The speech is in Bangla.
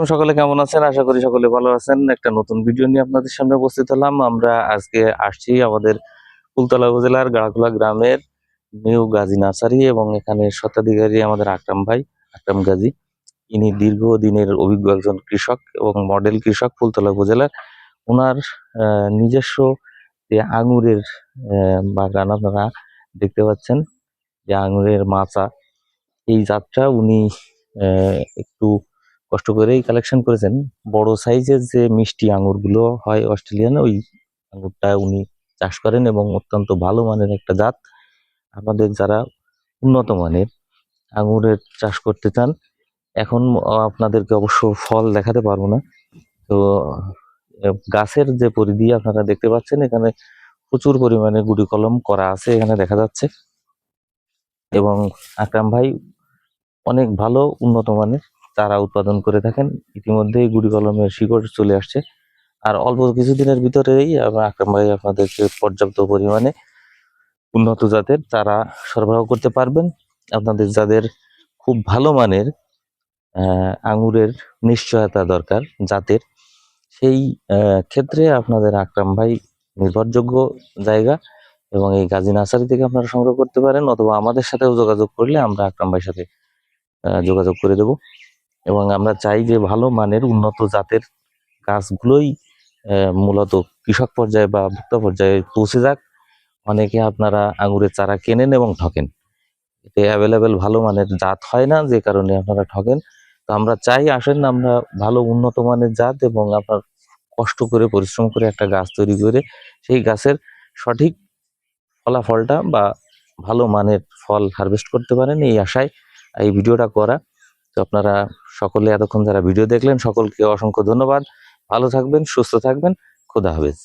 সকলে কেমন আছেন? আশা করি সকলে ভালো আছেন। একটা নতুন ভিডিও নিয়ে আপনাদের সামনে উপস্থিত হলাম। আমরা আজকে আসছি আমাদের ফুলতলা উপজেলার গাড়াখোলা গ্রামের নিউ গাজী নার্সারি এবং এখানে স্বত্বাধিকারী আমাদের আকরাম ভাই, আকরাম গাজী। ইনি দীর্ঘদিনের অভিজ্ঞ একজন কৃষক এবং মডেল কৃষক ফুলতলা উপজেলার। ওনার নিজস্ব যে আঙুরের বাগান আপনারা দেখতে পাচ্ছেন, যে আঙুরের মাচা, এই জাতটা উনি একটু কষ্ট করেই কালেকশন করেছেন। বড় সাইজের যে মিষ্টি আঙুরগুলো হয় অস্ট্রেলিয়ান, ওই আঙুরটা উনি চাষ করেন এবং অত্যন্ত ভালো মানের একটা জাত। আমাদের যারা উন্নত মানের আঙুরের চাষ করতে চান, এখন আপনাদেরকে অবশ্য ফল দেখাতে পারবো না। তো গাছের যে পরিধি আপনারা দেখতে পাচ্ছেন, এখানে প্রচুর পরিমাণে গুটি কলম করা আছে এখানে দেখা যাচ্ছে। এবং আকরাম ভাই অনেক ভালো উন্নত মানের চারা উৎপাদন করে থাকেন। ইতিমধ্যেই গুটি কলমের শিকড় চলে আসছে। আর অল্প কিছুদিনের ভিতরেই আকরাম ভাই আপনাদেরকে পর্যাপ্ত পরিমাণে উন্নত জাতের চারা সরবরাহ করতে পারবেন। আপনাদের যাদের খুব ভালো মানের আঙুরের নিশ্চয়তা দরকার জাতের, সেই ক্ষেত্রে আপনাদের আকরাম ভাই নির্ভরযোগ্য জায়গা। এবং এই গাজী নার্সারি থেকে আপনারা সংগ্রহ করতে পারেন, অথবা আমাদের সাথেও যোগাযোগ করলে আমরা আকরাম ভাইয়ের সাথে যোগাযোগ করে দেব। এবং আমরা চাই যে ভালো মানের উন্নত জাতের গাছগুলোই মূলত কৃষক পর্যায়ে বা ভোক্তা পর্যায়ে পৌঁছে যাক। অনেকে আপনারা আঙুরের চারা কেনেন এবং ঠকেন, এতে অ্যাভেলেবেল ভালো মানের জাত হয় না, যে কারণে আপনারা ঠকেন। তো আমরা চাই, আসেন আমরা ভালো উন্নত মানের জাত এবং আপনার কষ্ট করে পরিশ্রম করে একটা গাছ তৈরি করে সেই গাছের সঠিক ফলাফলটা বা ভালো মানের ফল হারভেস্ট করতে পারেন, এই আশায় এই ভিডিওটা করা। তো আপনারা সকলে এতক্ষণ যারা ভিডিও দেখলেন, সকলকে অসংখ্য ধন্যবাদ। ভালো থাকবেন, সুস্থ থাকবেন। খোদা হাফেজ।